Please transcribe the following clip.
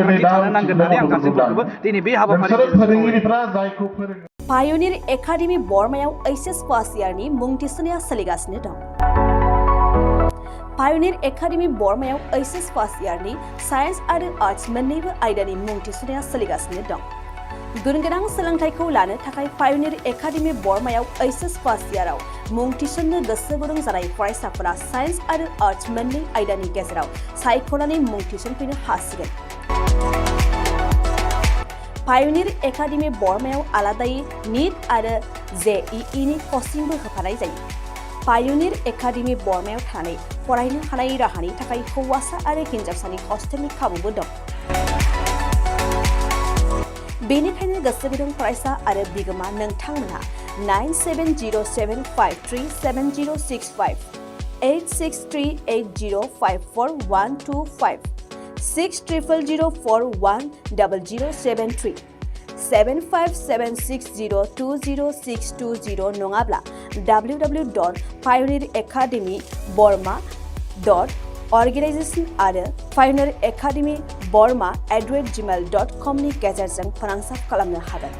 सांग्रांथि थानो नांगोन होननानै आं गारजेनफोरखौबो दिनै बे हाबाफारिनि नोंसोरो फोरोंगिरिफ्रा जायखौ फोरोङो पायनिर एकाडेमि बर्मायाव एचएस फार्स्ट इयारनि मुं थिसननाया सोलिगासिनो दं। पायनिर एकाडेमि बर्मायाव एचएस फार्स्ट इयारनि साइन्स आरो आर्ट्स मोन्नैबो आयदानि मुं थिसननाया सोलिगासिनो दं। गुनगोनां सोलोंथाइखौ लानो थाखाय पायनिर एकाडेमि बर्मायाव एचएस फार्स्ट इयाराव मुं थिसननो गोसो गुदुं जानाय फरायसाफोरा साइन्स आरो आर्ट्स मोन्नै आयदानि गेजेराव सायख'नानै मुं थिसनफैनो हासिगोन। पायनिर एकाडेमि बर्मायाव आलादायै नीट आरो JEE नि कचिंबो होफानाय जायो। पायनिर एकाडेमि बर्मायाव थानानै फरायनो हानाय राहानि थाखाय हौवासा आरो हिन्जावसानि हस्टेलनि खाबुबो दं। बेनिखायनो गोसो गुदुं फरायसा आरो बिगोमा नोंथांमोनहा 9707537065 8638054125 6000410073 7576020620 नङाब्ला www.pioneeracademyborma.organization आरो pioneeracademyborma@gmail.com नि गेजेरजों फोनांजाब खालामनो हागोन।